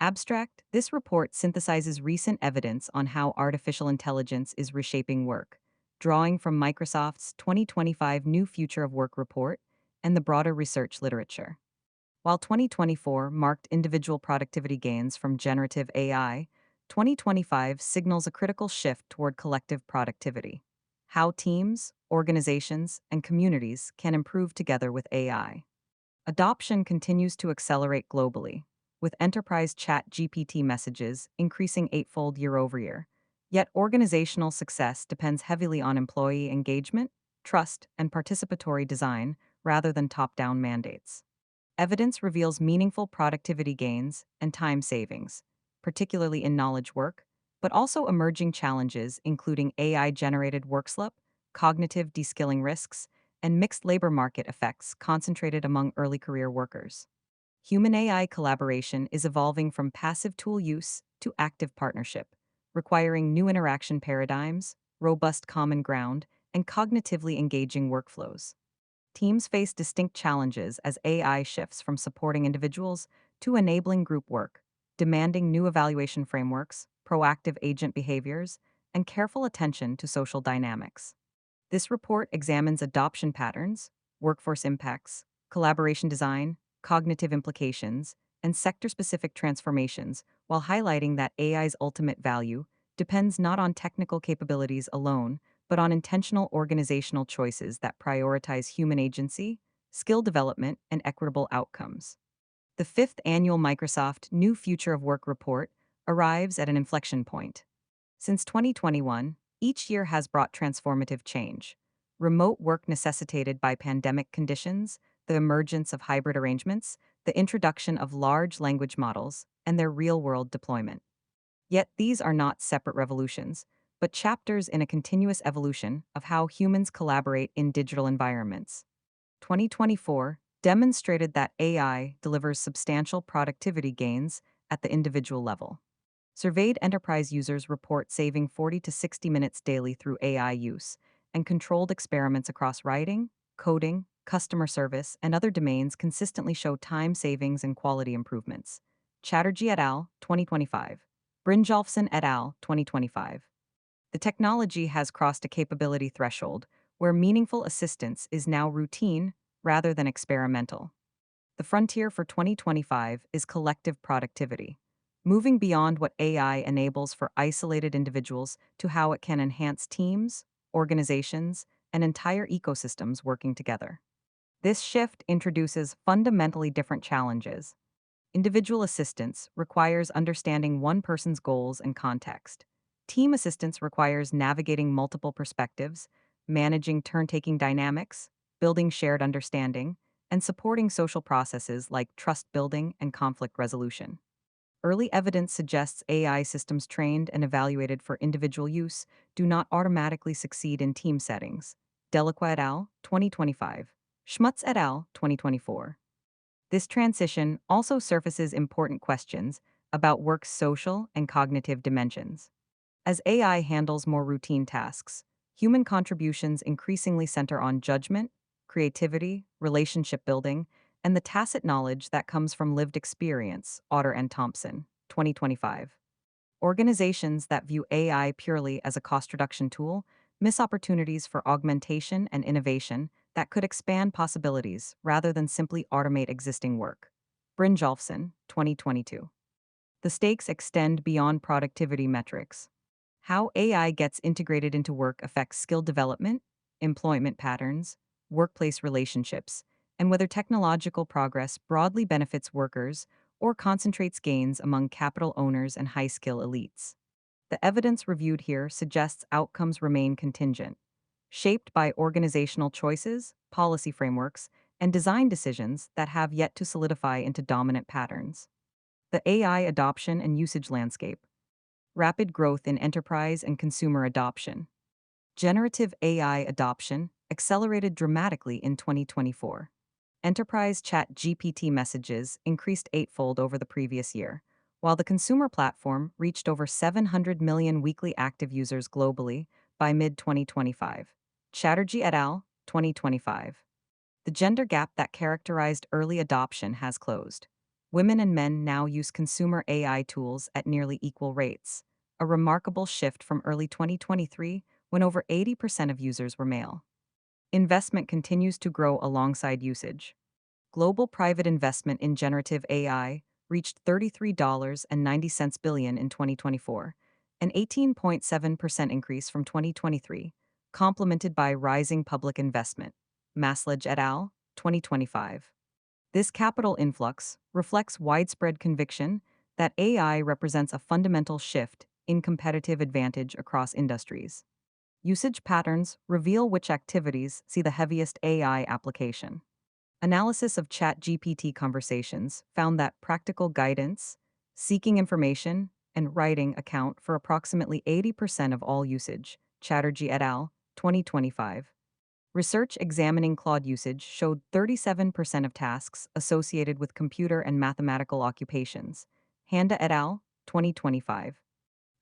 Abstract, this report synthesizes recent evidence on how artificial intelligence is reshaping work, drawing from Microsoft's 2025 New Future of Work report and the broader research literature. While 2024 marked individual productivity gains from generative AI, 2025 signals a critical shift toward collective productivity. How teams, organizations, and communities can improve together with AI. Adoption continues to accelerate globally, with enterprise ChatGPT messages increasing eightfold year over year. Yet organizational success depends heavily on employee engagement, trust, and participatory design rather than top down mandates. Evidence reveals meaningful productivity gains and time savings, particularly in knowledge work, but also emerging challenges including AI generated workslop, cognitive deskilling risks, and mixed labor market effects concentrated among early career workers. Human AI collaboration is evolving from passive tool use to active partnership, requiring new interaction paradigms, robust common ground, and cognitively engaging workflows. Teams face distinct challenges as AI shifts from supporting individuals to enabling group work, demanding new evaluation frameworks, proactive agent behaviors, and careful attention to social dynamics. This report examines adoption patterns, workforce impacts, collaboration design, cognitive implications, and sector specific transformations, while highlighting that AI's ultimate value depends not on technical capabilities alone, but on intentional organizational choices that prioritize human agency, skill development, and equitable outcomes. The fifth annual Microsoft New Future of Work report arrives at an inflection point. Since 2021, each year has brought transformative change. Remote work necessitated by pandemic conditions, the emergence of hybrid arrangements, the introduction of large language models, and their real world deployment. Yet these are not separate revolutions, but chapters in a continuous evolution of how humans collaborate in digital environments. 2024 demonstrated that AI delivers substantial productivity gains at the individual level. Surveyed enterprise users report saving 40 to 60 minutes daily through AI use, and controlled experiments across writing, coding, customer service, and other domains consistently show time savings and quality improvements. Chatterjee et al., 2025. Brynjolfsson et al., 2025. The technology has crossed a capability threshold where meaningful assistance is now routine rather than experimental. The frontier for 2025 is collective productivity, moving beyond what AI enables for isolated individuals to how it can enhance teams, organizations, and entire ecosystems working together. This shift introduces fundamentally different challenges. Individual assistance requires understanding one person's goals and context. Team assistance requires navigating multiple perspectives, managing turn taking dynamics, building shared understanding, and supporting social processes like trust building and conflict resolution. Early evidence suggests AI systems trained and evaluated for individual use do not automatically succeed in team settings. Delacroix et al., 2025. Schmutz et al., 2024. This transition also surfaces important questions about work's social and cognitive dimensions. As AI handles more routine tasks, human contributions increasingly center on judgment, creativity, relationship building, and the tacit knowledge that comes from lived experience. Otter and Thompson, 2025. Organizations that view AI purely as a cost reduction tool miss opportunities for augmentation and innovation that could expand possibilities rather than simply automate existing work. Brynjolfsson, 2022. The stakes extend beyond productivity metrics. How AI gets integrated into work affects skill development, employment patterns, workplace relationships, and whether technological progress broadly benefits workers or concentrates gains among capital owners and high skill elites. The evidence reviewed here suggests outcomes remain contingent, shaped by organizational choices, policy frameworks, and design decisions that have yet to solidify into dominant patterns. The AI adoption and usage landscape. Rapid growth in enterprise and consumer adoption. Generative AI adoption accelerated dramatically in 2024. Enterprise ChatGPT messages increased eightfold over the previous year, while the consumer platform reached over 700 million weekly active users globally by mid 2025. Chatterjee et al., 2025. The gender gap that characterized early adoption has closed. Women and men now use consumer AI tools at nearly equal rates, a remarkable shift from early 2023 when over 80% of users were male. Investment continues to grow alongside usage. Global private investment in generative AI reached $33.90 billion in 2024, an 18.7% increase from 2023, complemented by rising public investment. Maslach et al., 2025. This capital influx reflects widespread conviction that AI represents a fundamental shift in competitive advantage across industries. Usage patterns reveal which activities see the heaviest AI application. Analysis of ChatGPT conversations found that practical guidance, seeking information, and writing account for approximately 80% of all usage. Chatterjee et al., 2025. Research examining Claude usage showed 37% of tasks associated with computer and mathematical occupations. Handa et al., 2025.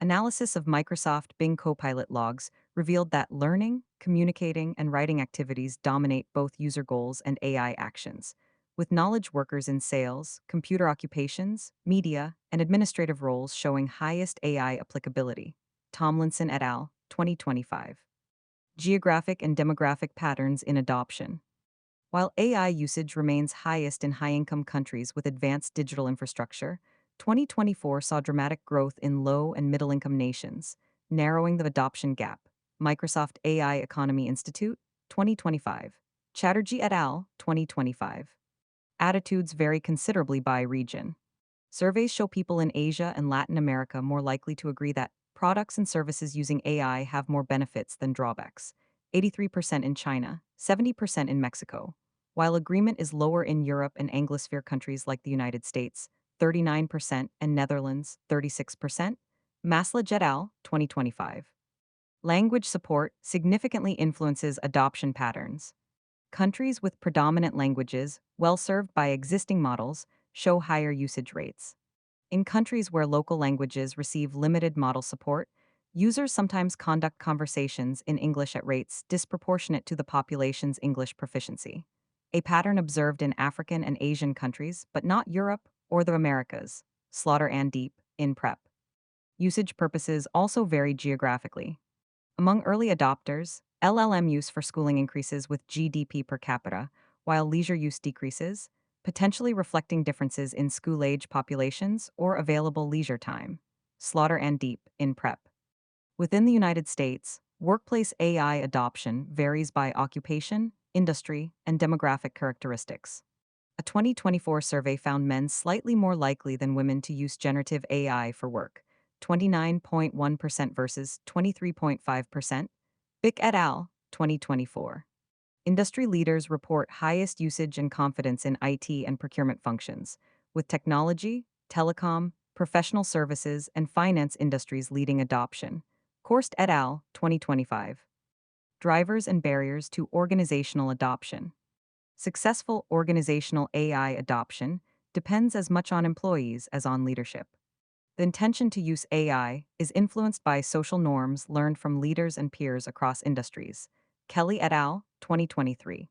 Analysis of Microsoft Bing Copilot logs revealed that learning, communicating, and writing activities dominate both user goals and AI actions, with knowledge workers in sales, computer occupations, media, and administrative roles showing highest AI applicability. Tomlinson et al., 2025. Geographic and demographic patterns in adoption. While AI usage remains highest in high-income countries with advanced digital infrastructure, 2024 saw dramatic growth in low and middle-income nations, narrowing the adoption gap. Microsoft AI Economy Institute, 2025. Chatterjee et al., 2025. Attitudes vary considerably by region. Surveys show people in Asia and Latin America more likely to agree that products and services using AI have more benefits than drawbacks. 83% in China, 70% in Mexico. While agreement is lower in Europe and Anglosphere countries like the United States, 39%, and Netherlands, 36%. Maslach et al., 2025. Language support significantly influences adoption patterns. Countries with predominant languages, well served by existing models, show higher usage rates. In countries where local languages receive limited model support, users sometimes conduct conversations in English at rates disproportionate to the population's English proficiency, a pattern observed in African and Asian countries, but not Europe or the Americas. Slaughter and Deep, in prep. Usage purposes also vary geographically. Among early adopters, LLM use for schooling increases with GDP per capita, while leisure use decreases, potentially reflecting differences in school-age populations or available leisure time. Slaughter and Deep, in prep. Within the United States, workplace AI adoption varies by occupation, industry, and demographic characteristics. A 2024 survey found men slightly more likely than women to use generative AI for work, 29.1% versus 23.5%. Bick et al., 2024. Industry leaders report highest usage and confidence in IT and procurement functions, with technology, telecom, professional services, and finance industries leading adoption. Korst et al., 2025. Drivers and barriers to organizational adoption. Successful organizational AI adoption depends as much on employees as on leadership. The intention to use AI is influenced by social norms learned from leaders and peers across industries. Kelly et al., 2023.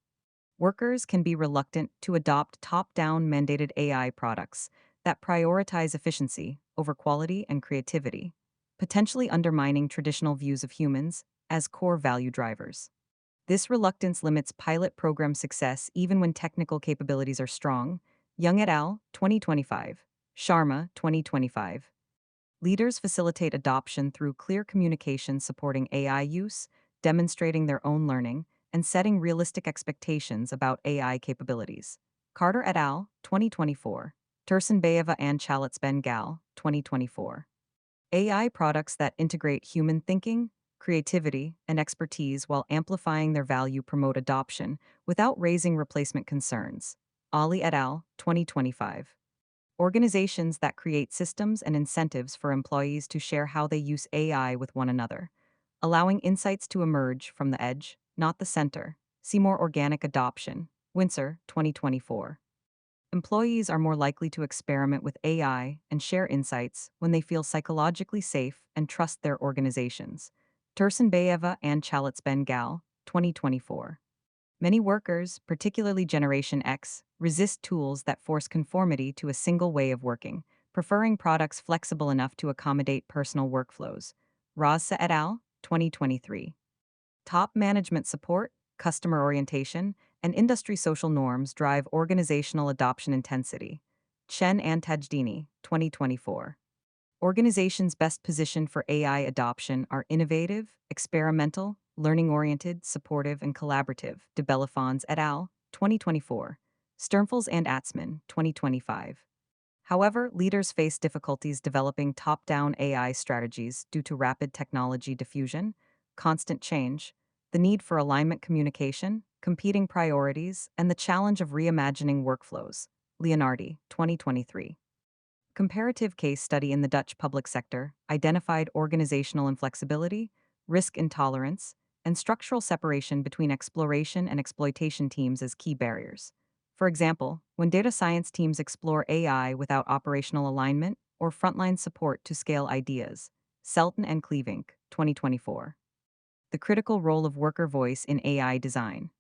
Workers can be reluctant to adopt top-down mandated AI products that prioritize efficiency over quality and creativity, potentially undermining traditional views of humans as core value drivers. This reluctance limits pilot program success even when technical capabilities are strong. Young et al., 2025. Sharma, 2025. Leaders facilitate adoption through clear communication supporting AI use, demonstrating their own learning, and setting realistic expectations about AI capabilities. Carter et al., 2024. Tursunbayeva and Chalitz-Ben Gal, 2024. AI products that integrate human thinking, creativity, and expertise while amplifying their value promote adoption without raising replacement concerns. Ali et al., 2025. Organizations that create systems and incentives for employees to share how they use AI with one another, allowing insights to emerge from the edge, not the center. See more organic adoption. Windsor, 2024. Employees are more likely to experiment with AI and share insights when they feel psychologically safe and trust their organizations. Tursunbayeva and Chalitz-Ben Gal, 2024. Many workers, particularly Generation X, resist tools that force conformity to a single way of working, preferring products flexible enough to accommodate personal workflows. Raza et al., 2023. Top management support, customer orientation, and industry social norms drive organizational adoption intensity. Chen and Tajdini, 2024. Organizations best positioned for AI adoption are innovative, experimental, learning-oriented, supportive, and collaborative. De Belafons et al., 2024. Sternfels and Atzman, 2025. However, leaders face difficulties developing top-down AI strategies due to rapid technology diffusion, constant change, the need for alignment communication, competing priorities, and the challenge of reimagining workflows. Leonardi, 2023. Comparative case study in the Dutch public sector identified organizational inflexibility, risk intolerance, and structural separation between exploration and exploitation teams as key barriers. For example, when data science teams explore AI without operational alignment or frontline support to scale ideas. Selton and Cleavink, 2024. The critical role of worker voice in AI design.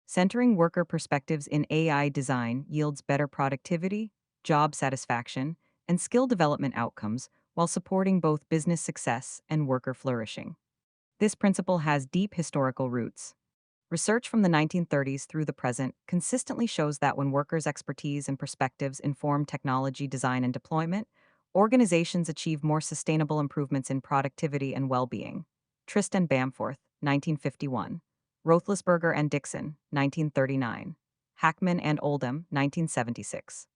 Centering worker perspectives in AI design yields better productivity, job satisfaction, and skill development outcomes while supporting both business success and worker flourishing. This principle has deep historical roots. Research from the 1930s through the present consistently shows that when workers' expertise and perspectives inform technology design and deployment, organizations achieve more sustainable improvements in productivity and well-being. Tristan Bamforth, 1951. Roethlisberger and Dixon, 1939. Hackman and Oldham, 1976.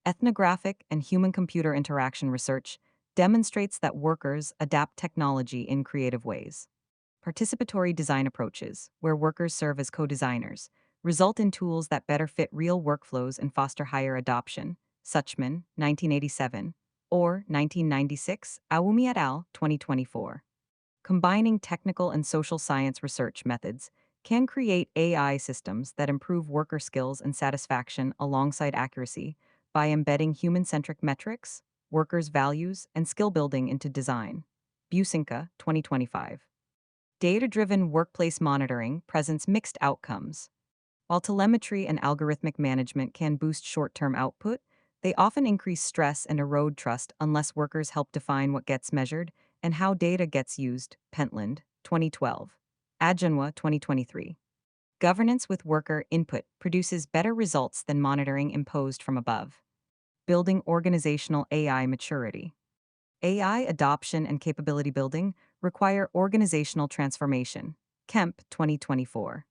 Ethnographic and human-computer interaction research demonstrates that workers adapt technology in creative ways. Participatory design approaches, where workers serve as co-designers, result in tools that better fit real workflows and foster higher adoption. Suchman, 1987, or 1996, Awumi et al., 2024. Combining technical and social science research methods can create AI systems that improve worker skills and satisfaction alongside accuracy by embedding human-centric metrics, workers' values, and skill building into design. Businka, 2025. Data-driven workplace monitoring presents mixed outcomes. While telemetry and algorithmic management can boost short-term output, they often increase stress and erode trust unless workers help define what gets measured and how data gets used. Pentland, 2012. Ajanwa, 2023. Governance with worker input produces better results than monitoring imposed from above. Building organizational AI maturity. AI adoption and capability building require organizational transformation. Kemp, 2024.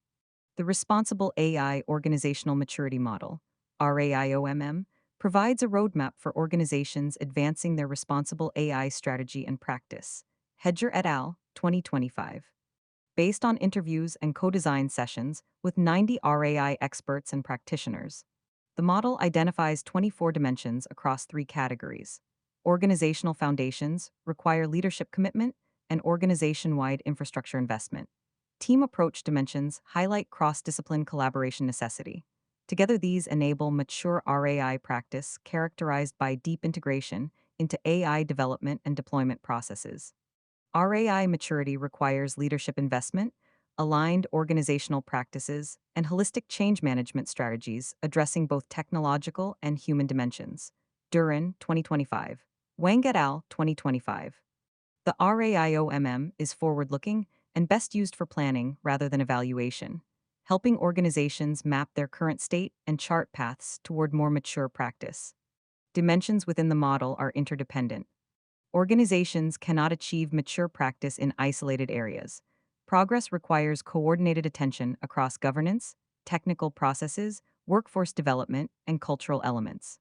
The Responsible AI Organizational Maturity Model, RAIOMM, provides a roadmap for organizations advancing their responsible AI strategy and practice. Hedger et al., 2025. Based on interviews and co-design sessions with 90 RAI experts and practitioners, the model identifies 24 dimensions across 3 categories. Organizational foundations require leadership commitment and organization-wide infrastructure investment. Team approach dimensions highlight cross-discipline collaboration necessity. Together, these enable mature RAI practice characterized by deep integration into AI development and deployment processes. RAI maturity requires leadership investment, aligned organizational practices, and holistic change management strategies addressing both technological and human dimensions. Durin, 2025. Wang et al., 2025. The RAIOMM is forward-looking and best used for planning rather than evaluation, helping organizations map their current state and chart paths toward more mature practice. Dimensions within the model are interdependent. Organizations cannot achieve mature practice in isolated areas. Progress requires coordinated attention across governance, technical processes, workforce development, and cultural elements.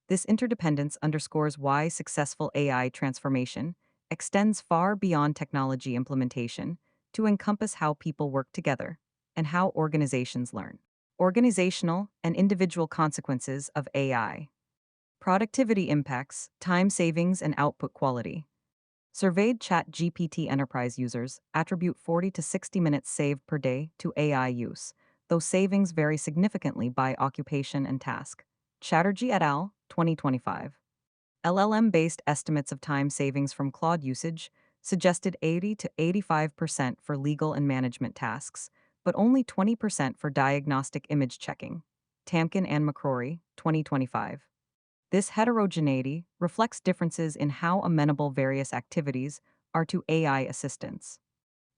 This interdependence underscores why successful AI transformation extends far beyond technology implementation to encompass how people work together and how organizations learn. Organizational and individual consequences of AI. Productivity impacts, time savings, and output quality. Surveyed ChatGPT enterprise users attribute 40 to 60 minutes saved per day to AI use, though savings vary significantly by occupation and task. Chatterjee et al., 2025. LLM-based estimates of time savings from Claude usage suggested 80 to 85% for legal and management tasks, but only 20% for diagnostic image checking. Tamkin and McCrory, 2025. This heterogeneity reflects differences in how amenable various activities are to AI assistance.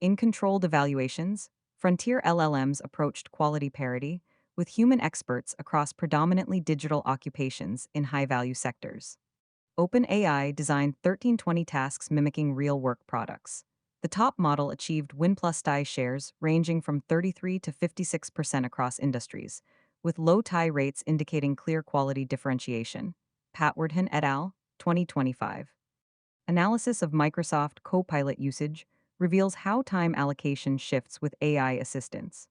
In controlled evaluations, frontier LLMs approached quality parity with human experts across predominantly digital occupations in high value sectors. OpenAI designed 1320 tasks mimicking real work products. The top model achieved Win plus die shares ranging from 33 to 56% across industries, with low tie rates indicating clear quality differentiation. Patwardhan et al., 2025. Analysis of Microsoft Copilot usage reveals how time allocation shifts with AI assistance.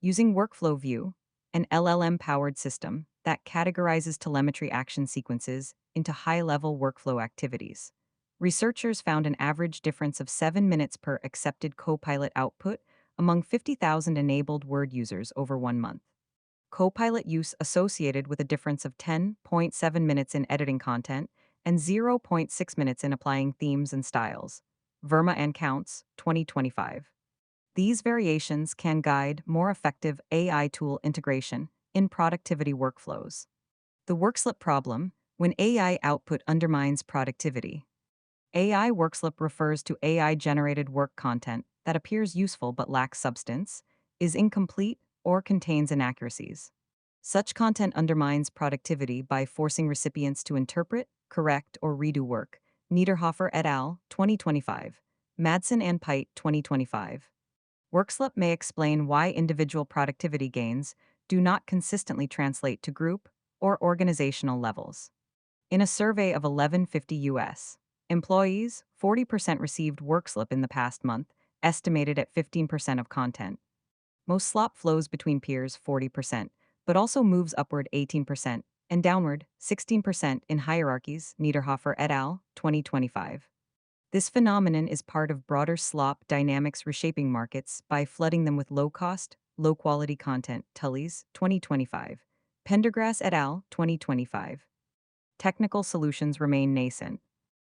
Using Workflow View, an LLM-powered system that categorizes telemetry action sequences into high-level workflow activities. Researchers found an average difference of 7 minutes per accepted Copilot output among 50,000 enabled Word users over 1 month. Copilot use associated with a difference of 10.7 minutes in editing content and zero point 0.6 minutes in applying themes and styles. Verma and Counts, 2025. These variations can guide more effective AI tool integration in productivity workflows. The workslop problem, when AI output undermines productivity. AI workslop refers to AI-generated work content that appears useful but lacks substance, is incomplete, or contains inaccuracies. Such content undermines productivity by forcing recipients to interpret, correct, or redo work. Niederhofer et al., 2025. Madsen and Pite, 2025. Workslop may explain why individual productivity gains do not consistently translate to group or organizational levels. In a survey of 1150 U.S. employees, 40% received workslop in the past month, estimated at 15% of content. Most slop flows between peers 40%, but also moves upward 18% and downward 16% in hierarchies. Niederhofer et al., 2025. This phenomenon is part of broader slop dynamics reshaping markets by flooding them with low-cost, low-quality content. Tully's, 2025. Pendergrass et al., 2025. Technical solutions remain nascent.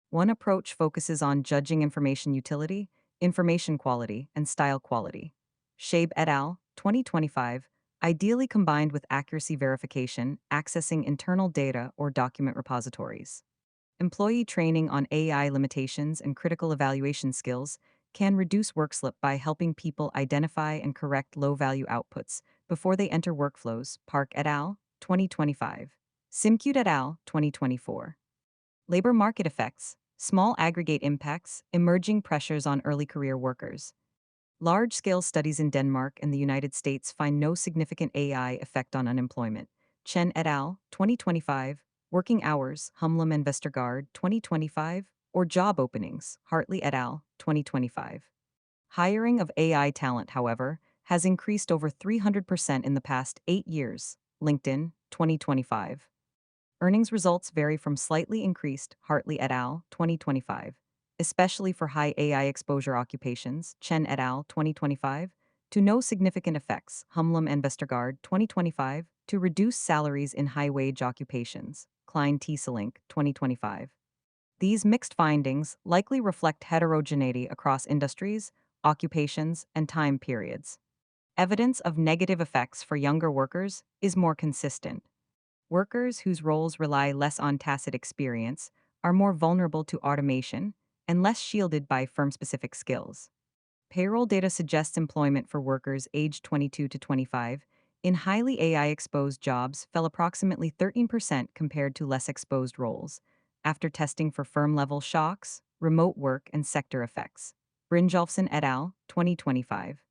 One approach focuses on judging information utility, information quality, and style quality. Shabe et al., 2025, ideally combined with accuracy verification, accessing internal data or document repositories. Employee training on AI limitations and critical evaluation skills can reduce workslop by helping people identify and correct low-value outputs before they enter workflows. Park et al., 2025. Simcute et al., 2024. Labor market effects, small aggregate impacts, emerging pressures on early career workers. Large-scale studies in Denmark and the United States find no significant AI effect on unemployment. Chen et al., 2025. Working hours, Humlum and Vestergaard, 2025, or job openings, Hartley et al., 2025. Hiring of AI talent, however, has increased over 300% in the past 8 years, LinkedIn, 2025. Earnings results vary from slightly increased, Hartley et al., 2025, especially for high AI exposure occupations, Chen et al., 2025, to no significant effects, Humlum and Vestergaard, 2025, to reduce salaries in high-wage occupations, Klein Tieselink, 2025. These mixed findings likely reflect heterogeneity across industries, occupations, and time periods. Evidence of negative effects for younger workers is more consistent. Workers whose roles rely less on tacit experience are more vulnerable to automation and less shielded by firm-specific skills. Payroll data suggests employment for workers aged 22 to 25 in highly AI-exposed jobs fell approximately 13% compared to less exposed roles, after testing for firm-level shocks, remote work, and sector effects. Brynjolfsson et al., 2025.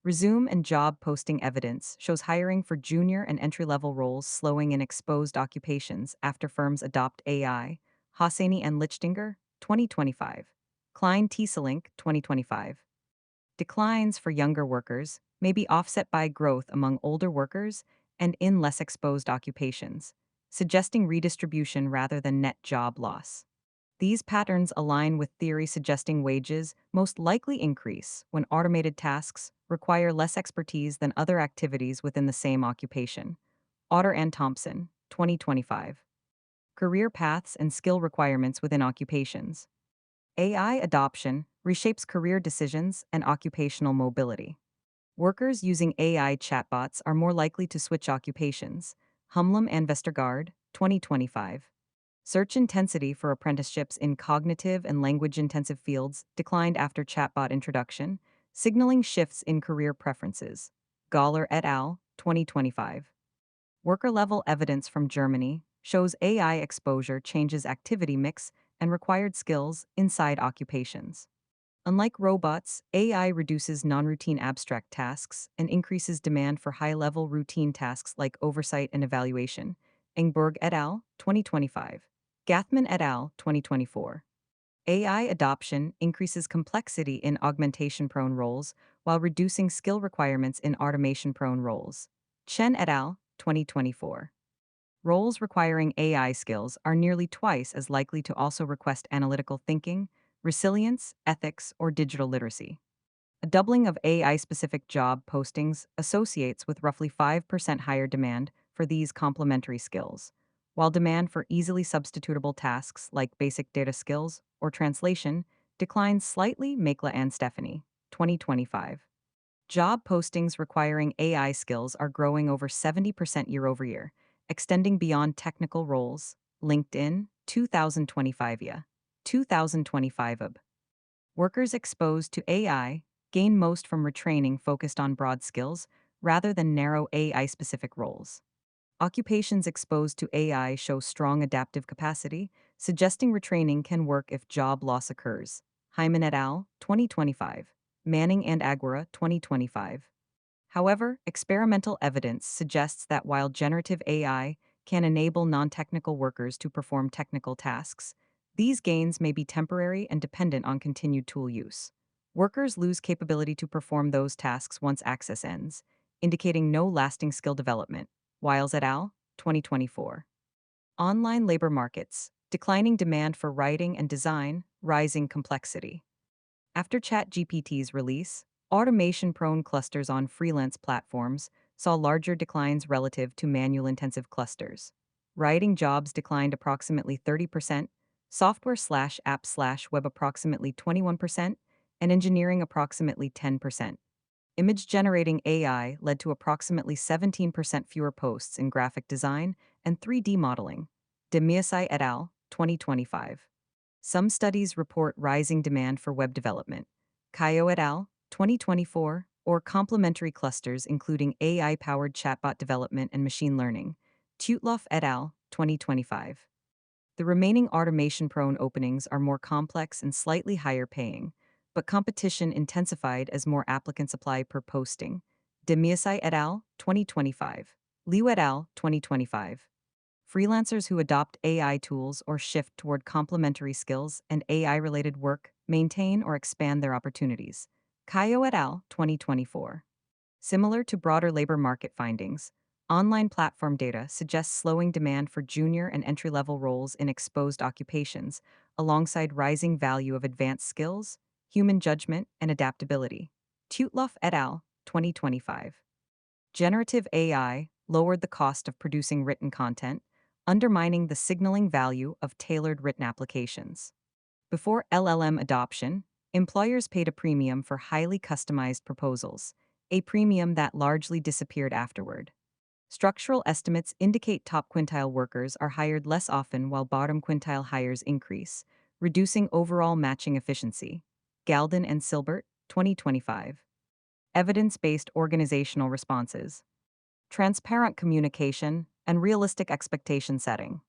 Resume and job posting evidence shows hiring for junior and entry-level roles slowing in exposed occupations after firms adopt AI. Hosseini and Lichtinger, 2025. Klein Tieselink, 2025. Declines for younger workers may be offset by growth among older workers and in less exposed occupations, suggesting redistribution rather than net job loss. These patterns align with theory suggesting wages most likely increase when automated tasks require less expertise than other activities within the same occupation. Otter and Thompson, 2025. Career paths and skill requirements within occupations. AI adoption reshapes career decisions and occupational mobility. Workers using AI chatbots are more likely to switch occupations, Humlum and Vestergaard, 2025. Search intensity for apprenticeships in cognitive and language-intensive fields declined after chatbot introduction, signaling shifts in career preferences. Galler et al., 2025. Worker-level evidence from Germany shows AI exposure changes activity mix and required skills inside occupations. Unlike robots, AI reduces non-routine abstract tasks and increases demand for high-level routine tasks like oversight and evaluation. Engberg et al., 2025. Gathman et al., 2024. AI adoption increases complexity in augmentation-prone roles while reducing skill requirements in automation-prone roles. Chen et al., 2024. Roles requiring AI skills are nearly twice as likely to also request analytical thinking, resilience, ethics, or digital literacy. A doubling of AI-specific job postings associates with roughly 5% higher demand for these complementary skills, while demand for easily substitutable tasks like basic data skills or translation declines slightly. Makla and Stephanie, 2025. Job postings requiring AI skills are growing over 70% year over year, extending beyond technical roles. LinkedIn, 2025. 2025 UB. Workers exposed to AI gain most from retraining focused on broad skills rather than narrow AI-specific roles. Occupations exposed to AI show strong adaptive capacity, suggesting retraining can work if job loss occurs. Hyman et al., 2025. Manning and Aguirre, 2025. However, experimental evidence suggests that while generative AI can enable non-technical workers to perform technical tasks, these gains may be temporary and dependent on continued tool use. Workers lose capability to perform those tasks once access ends, indicating no lasting skill development. Wiles et al., 2024. Online labor markets, declining demand for writing and design, rising complexity. After ChatGPT's release, automation-prone clusters on freelance platforms saw larger declines relative to manual-intensive clusters. Writing jobs declined approximately 30%, software/app/web approximately 21%, and engineering approximately 10%. Image-generating AI led to approximately 17% fewer posts in graphic design and 3D modeling. Demiasai et al., 2025. Some studies report rising demand for web development. Kayo et al., 2024, or complementary clusters including AI-powered chatbot development and machine learning. Tutloff et al., 2025. The remaining automation-prone openings are more complex and slightly higher paying, but competition intensified as more applicants apply per posting. Demiasai et al., 2025. Liu et al., 2025. Freelancers who adopt AI tools or shift toward complementary skills and AI-related work maintain or expand their opportunities. Kayo et al., 2024. Similar to broader labor market findings, online platform data suggests slowing demand for junior and entry-level roles in exposed occupations, alongside rising value of advanced skills, human judgment, and adaptability. Tutloff et al., 2025. Generative AI lowered the cost of producing written content, undermining the signaling value of tailored written applications. Before LLM adoption, employers paid a premium for highly customized proposals, a premium that largely disappeared afterward. Structural estimates indicate top quintile workers are hired less often while bottom quintile hires increase, reducing overall matching efficiency. Galden and Silbert, 2025. Evidence-based organizational responses. Transparent communication and realistic expectation setting.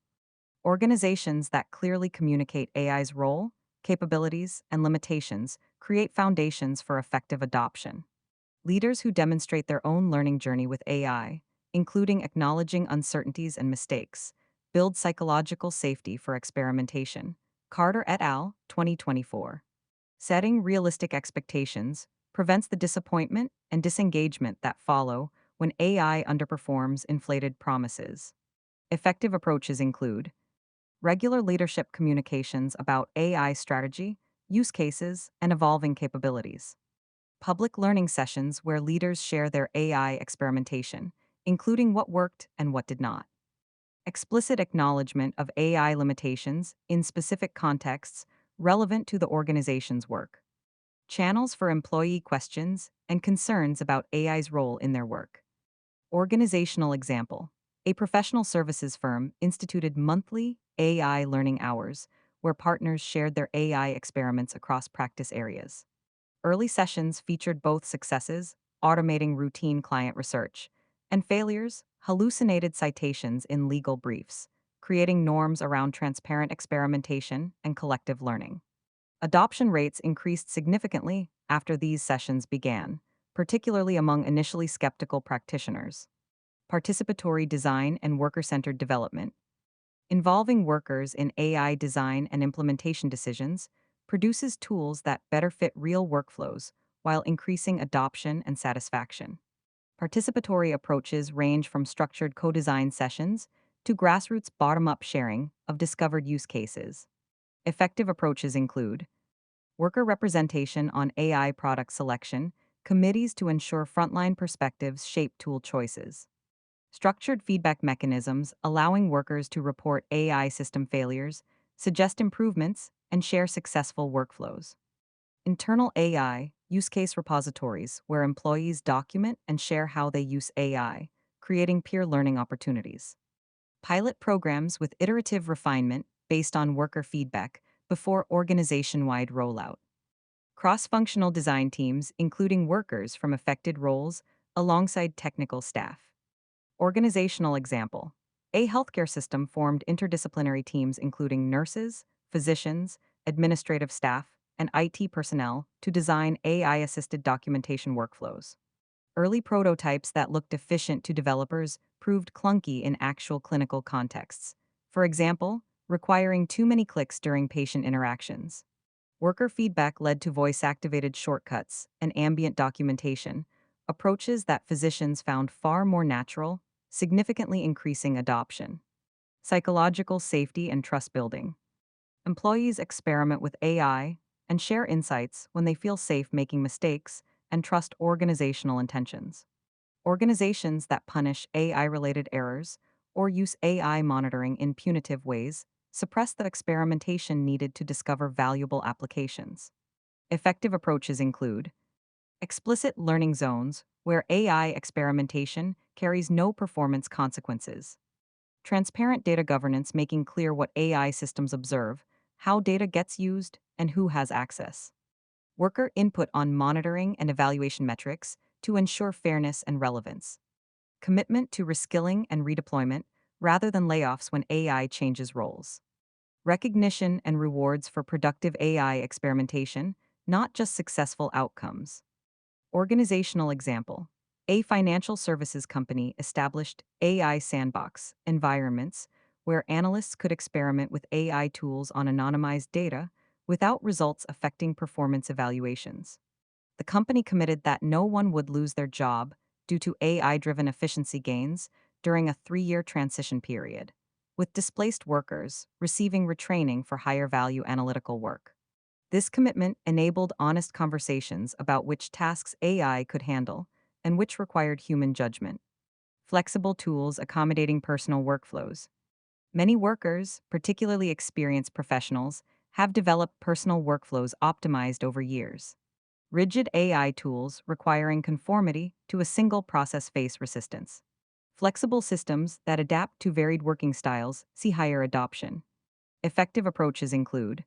Organizations that clearly communicate AI's role, capabilities, and limitations create foundations for effective adoption. Leaders who demonstrate their own learning journey with AI, including acknowledging uncertainties and mistakes, build psychological safety for experimentation. Carter et al., 2024. Setting realistic expectations prevents the disappointment and disengagement that follow when AI underperforms inflated promises. Effective approaches include regular leadership communications about AI strategy, use cases, and evolving capabilities. Public learning sessions where leaders share their AI experimentation, including what worked and what did not. Explicit acknowledgement of AI limitations in specific contexts relevant to the organization's work. Channels for employee questions and concerns about AI's role in their work. Organizational example. A professional services firm instituted monthly AI learning hours where partners shared their AI experiments across practice areas. Early sessions featured both successes, automating routine client research, and failures, hallucinated citations in legal briefs, creating norms around transparent experimentation and collective learning. Adoption rates increased significantly after these sessions began, particularly among initially skeptical practitioners. Participatory design and worker-centered development, involving workers in AI design and implementation decisions, produces tools that better fit real workflows while increasing adoption and satisfaction. Participatory approaches range from structured co-design sessions to grassroots bottom-up sharing of discovered use cases. Effective approaches include worker representation on AI product selection, committees to ensure frontline perspectives shape tool choices. Structured feedback mechanisms allowing workers to report AI system failures, suggest improvements, and share successful workflows. Internal AI use case repositories where employees document and share how they use AI, creating peer learning opportunities. Pilot programs with iterative refinement based on worker feedback before organization wide rollout. Cross functional design teams, including workers from affected roles alongside technical staff. Organizational example. A healthcare system formed interdisciplinary teams including nurses, physicians, administrative staff, and IT personnel to design AI-assisted documentation workflows. Early prototypes that looked efficient to developers proved clunky in actual clinical contexts. For example, requiring too many clicks during patient interactions. Worker feedback led to voice-activated shortcuts and ambient documentation, approaches that physicians found far more natural, significantly increasing adoption. Psychological safety and trust building. Employees experiment with AI and share insights when they feel safe making mistakes and trust organizational intentions. Organizations that punish AI-related errors or use AI monitoring in punitive ways suppress the experimentation needed to discover valuable applications. Effective approaches include explicit learning zones, where AI experimentation carries no performance consequences. Transparent data governance, making clear what AI systems observe, how data gets used, and who has access. Worker input on monitoring and evaluation metrics to ensure fairness and relevance. Commitment to reskilling and redeployment rather than layoffs when AI changes roles. Recognition and rewards for productive AI experimentation, not just successful outcomes. Organizational example. A financial services company established AI sandbox environments where analysts could experiment with AI tools on anonymized data without results affecting performance evaluations. The company committed that no one would lose their job due to AI-driven efficiency gains during a 3-year transition period, with displaced workers receiving retraining for higher-value analytical work. This commitment enabled honest conversations about which tasks AI could handle and which required human judgment. Flexible tools accommodating personal workflows. Many workers, particularly experienced professionals, have developed personal workflows optimized over years. Rigid AI tools requiring conformity to a single process face resistance. Flexible systems that adapt to varied working styles see higher adoption. Effective approaches include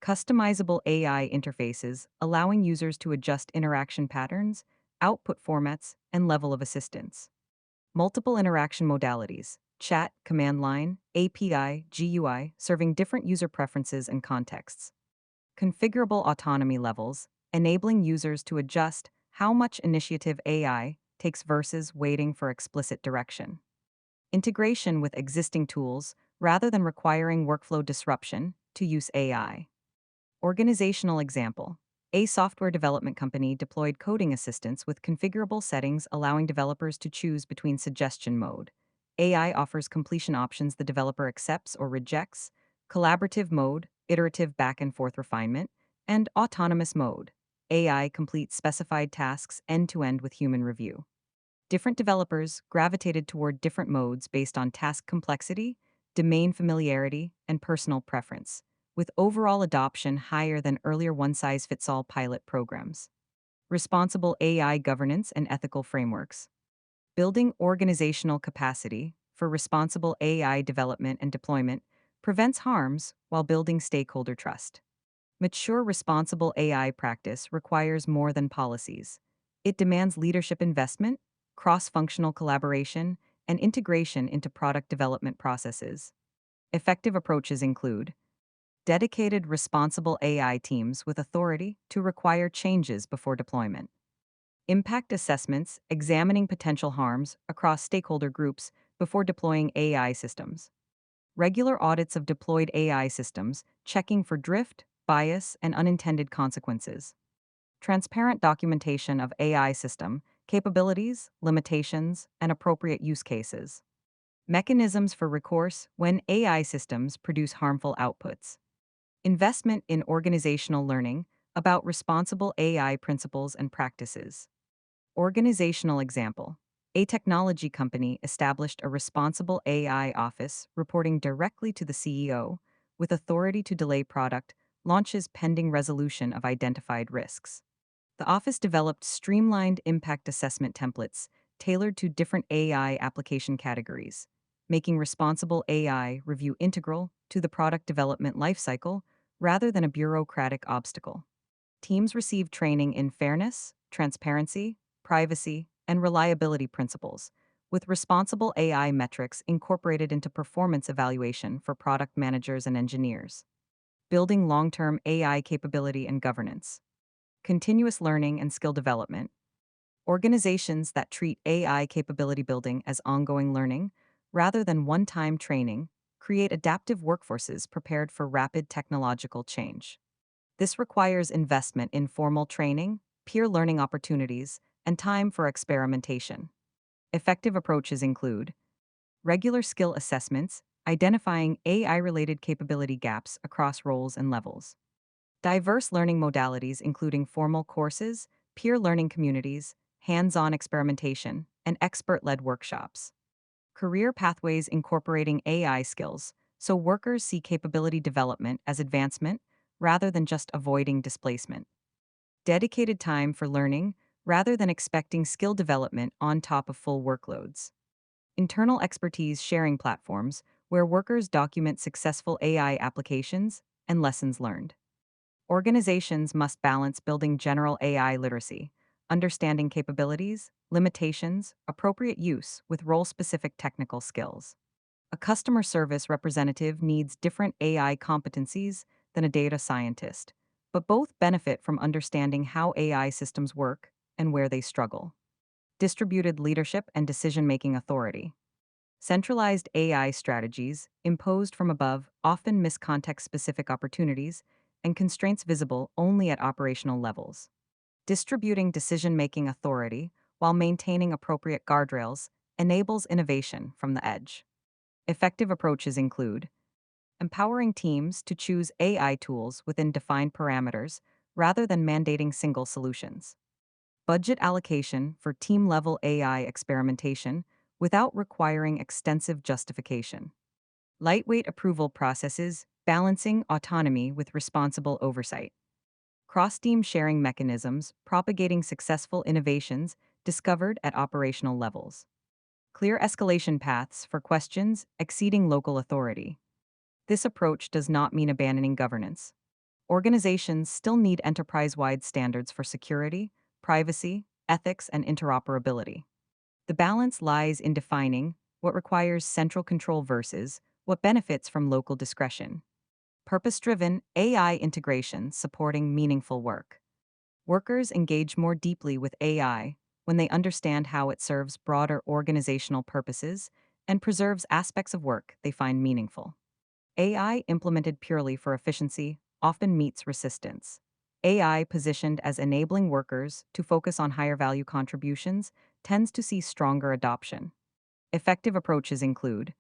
customizable AI interfaces allowing users to adjust interaction patterns, output formats, and level of assistance. Multiple interaction modalities, chat, command line, API, GUI, serving different user preferences and contexts. Configurable autonomy levels, enabling users to adjust how much initiative AI takes versus waiting for explicit direction. Integration with existing tools rather than requiring workflow disruption to use AI. Organizational example. A software development company deployed coding assistants with configurable settings allowing developers to choose between suggestion mode. AI offers completion options the developer accepts or rejects, collaborative mode, iterative back and forth refinement, and autonomous mode. AI completes specified tasks end-to-end with human review. Different developers gravitated toward different modes based on task complexity, domain familiarity, and personal preference, with overall adoption higher than earlier one-size-fits-all pilot programs. Responsible AI governance and ethical frameworks. Building organizational capacity for responsible AI development and deployment prevents harms while building stakeholder trust. Mature responsible AI practice requires more than policies. It demands leadership investment, cross functional collaboration, and integration into product development processes. Effective approaches include dedicated responsible AI teams with authority to require changes before deployment, impact assessments examining potential harms across stakeholder groups before deploying AI systems, regular audits of deployed AI systems, checking for drift, bias, and unintended consequences, transparent documentation of AI system, capabilities, limitations, and appropriate use cases, mechanisms for recourse when AI systems produce harmful outputs, investment in organizational learning about responsible AI principles and practices. Organizational example: a technology company established a responsible AI office reporting directly to the CEO with authority to delay product launches pending resolution of identified risks. The office developed streamlined impact assessment templates tailored to different AI application categories, making responsible AI review integral to the product development lifecycle rather than a bureaucratic obstacle. Teams receive training in fairness, transparency, privacy, and reliability principles, with responsible AI metrics incorporated into performance evaluation for product managers and engineers. Building long term AI capability and governance. Continuous learning and skill development. Organizations that treat AI capability building as ongoing learning, rather than one time training, create adaptive workforces prepared for rapid technological change. This requires investment in formal training, peer learning opportunities, and time for experimentation. Effective approaches include regular skill assessments, identifying AI related capability gaps across roles and levels, diverse learning modalities, including formal courses, peer learning communities, hands on experimentation, and expert led workshops, career pathways incorporating AI skills so workers see capability development as advancement rather than just avoiding displacement, dedicated time for learning rather than expecting skill development on top of full workloads, internal expertise sharing platforms where workers document successful AI applications and lessons learned. Organizations must balance building general AI literacy, understanding capabilities, limitations, appropriate use with role specific technical skills. A customer service representative needs different AI competencies than a data scientist, but both benefit from understanding how AI systems work and where they struggle. Distributed leadership and decision making authority. Centralized AI strategies, imposed from above, often miss context specific opportunities and constraints visible only at operational levels. Distributing decision making authority while maintaining appropriate guardrails enables innovation from the edge. Effective approaches include empowering teams to choose AI tools within defined parameters rather than mandating single solutions, budget allocation for team level AI experimentation without requiring extensive justification, lightweight approval processes balancing autonomy with responsible oversight, cross team sharing mechanisms propagating successful innovations discovered at operational levels, clear escalation paths for questions exceeding local authority. This approach does not mean abandoning governance. Organizations still need enterprise wide standards for security, privacy, ethics, and interoperability. The balance lies in defining what requires central control versus what benefits from local discretion. Purpose driven AI integration supporting meaningful work. Workers engage more deeply with AI when they understand how it serves broader organizational purposes and preserves aspects of work they find meaningful. AI implemented purely for efficiency often meets resistance. AI positioned as enabling workers to focus on higher value contributions tends to see stronger adoption. Effective approaches include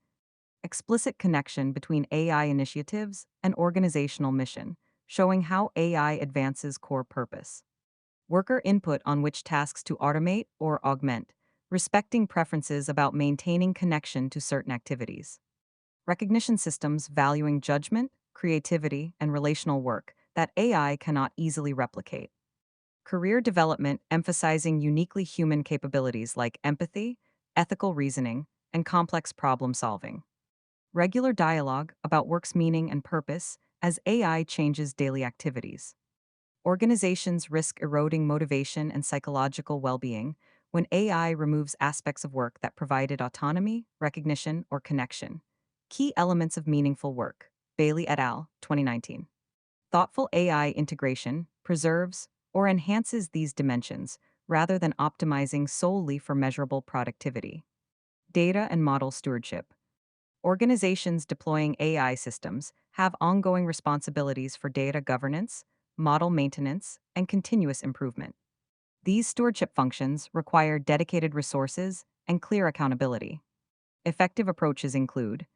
explicit connection between AI initiatives and organizational mission, showing how AI advances core purpose. Worker input on which tasks to automate or augment, respecting preferences about maintaining connection to certain activities. Recognition systems valuing judgment, creativity, and relational work that AI cannot easily replicate. Career development emphasizing uniquely human capabilities like empathy, ethical reasoning, and complex problem solving. Regular dialogue about work's meaning and purpose as AI changes daily activities. Organizations risk eroding motivation and psychological well being when AI removes aspects of work that provided autonomy, recognition, or connection. Key elements of meaningful work. Bailey et al., 2019. Thoughtful AI integration preserves or enhances these dimensions rather than optimizing solely for measurable productivity. Data and model stewardship. Organizations deploying AI systems have ongoing responsibilities for data governance, model maintenance, and continuous improvement. These stewardship functions require dedicated resources and clear accountability. Effective approaches include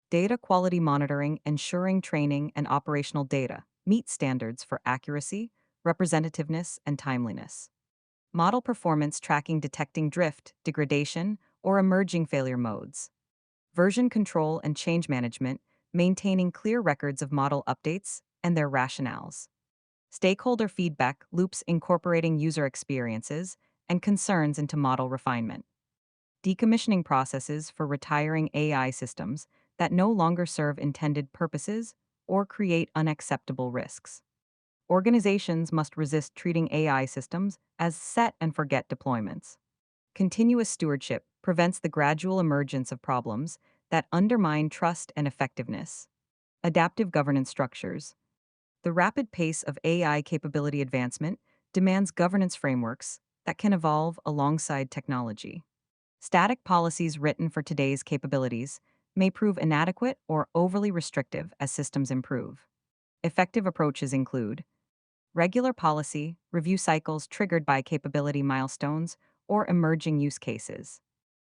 data quality monitoring, ensuring training and operational data meet standards for accuracy, representativeness, and timeliness. Model performance tracking, detecting drift, degradation, or emerging failure modes. Version control and change management, maintaining clear records of model updates and their rationales. Stakeholder feedback loops, incorporating user experiences and concerns into model refinement. Decommissioning processes for retiring AI systems that no longer serve intended purposes or create unacceptable risks. Organizations must resist treating AI systems as set and forget deployments. Continuous stewardship prevents the gradual emergence of problems that undermine trust and effectiveness. Adaptive governance structures. The rapid pace of AI capability advancement demands governance frameworks that can evolve alongside technology. Static policies written for today's capabilities may prove inadequate or overly restrictive as systems improve. Effective approaches include regular policy review cycles triggered by capability milestones or emerging use cases.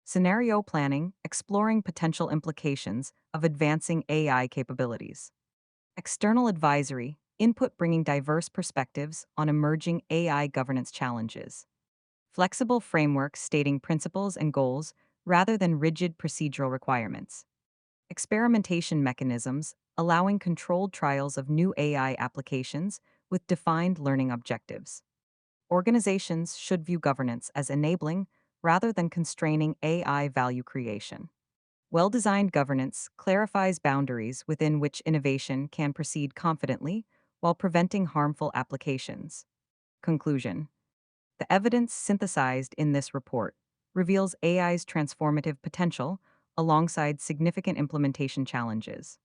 Scenario planning, exploring potential implications of advancing AI capabilities. External advisory, input bringing diverse perspectives on emerging AI governance challenges. Flexible frameworks stating principles and goals rather than rigid procedural requirements. Experimentation mechanisms, allowing controlled trials of new AI applications with defined learning objectives. Organizations should view governance as enabling rather than constraining AI value creation. Well designed governance clarifies boundaries within which innovation can proceed confidently while preventing harmful applications. Conclusion. The evidence synthesized in this report reveals AI's transformative potential alongside significant implementation challenges.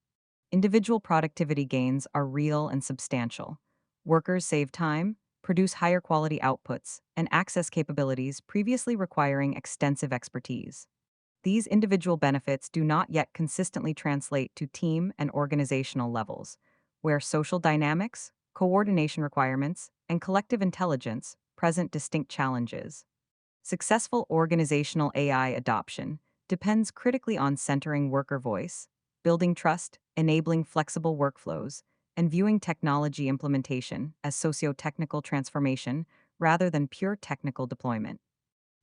Individual productivity gains are real and substantial. Workers save time, produce higher quality outputs, and access capabilities previously requiring extensive expertise. These individual benefits do not yet consistently translate to team and organizational levels, where social dynamics, coordination requirements, and collective intelligence present distinct challenges. Successful organizational AI adoption depends critically on centering worker voice, building trust, enabling flexible workflows, and viewing technology implementation as socio-technical transformation rather than pure technical deployment.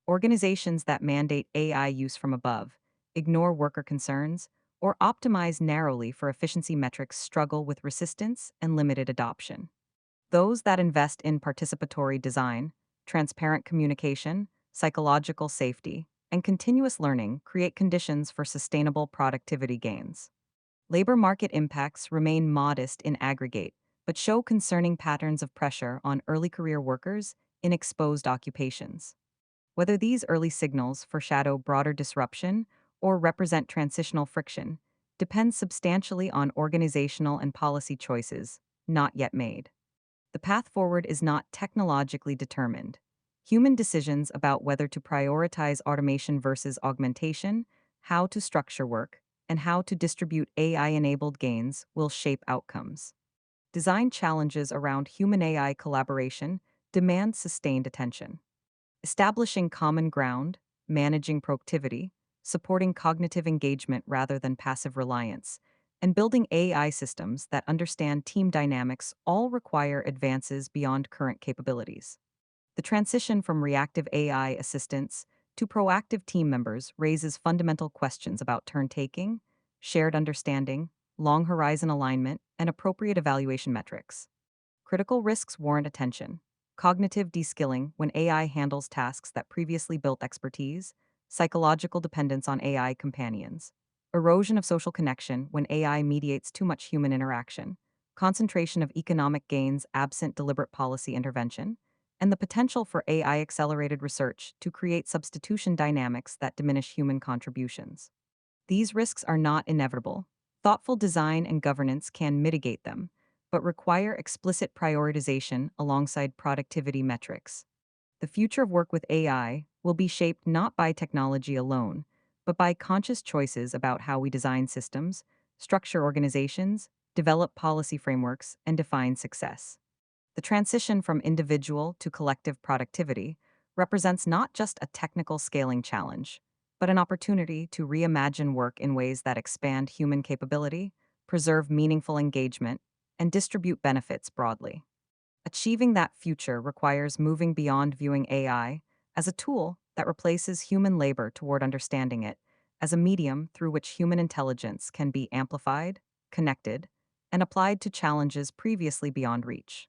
Organizations that mandate AI use from above, ignore worker concerns, or optimize narrowly for efficiency metrics struggle with resistance and limited adoption. Those that invest in participatory design, transparent communication, psychological safety, and continuous learning create conditions for sustainable productivity gains. Labor market impacts remain modest in aggregate, but show concerning patterns of pressure on early career workers in exposed occupations. Whether these early signals foreshadow broader disruption or represent transitional friction depends substantially on organizational and policy choices not yet made. The path forward is not technologically determined. Human decisions about whether to prioritize automation versus augmentation, how to structure work, and how to distribute AI enabled gains will shape outcomes. Design challenges around human AI collaboration demand sustained attention. Establishing common ground, managing productivity, supporting cognitive engagement rather than passive reliance, and building AI systems that understand team dynamics all require advances beyond current capabilities. The transition from reactive AI assistants to proactive team members raises fundamental questions about turn taking, shared understanding, long horizon alignment, and appropriate evaluation metrics. Critical risks warrant attention. Cognitive deskilling when AI handles tasks that previously built expertise, psychological dependence on AI companions, erosion of social connection when AI mediates too much human interaction, concentration of economic gains absent deliberate policy intervention, and the potential for AI accelerated research to create substitution dynamics that diminish human contributions. These risks are not inevitable. Thoughtful design and governance can mitigate them, but require explicit prioritization alongside productivity metrics. The future of work with AI will be shaped not by technology alone, but by conscious choices about how we design systems, structure organizations, develop policy frameworks, and define success. The transition from individual to collective productivity represents not just a technical scaling challenge, but an opportunity to reimagine work in ways that expand human capability, preserve meaningful engagement, and distribute benefits broadly. Achieving that future requires moving beyond viewing AI as a tool that replaces human labor toward understanding it as a medium through which human intelligence can be amplified, connected, and applied to challenges previously beyond reach.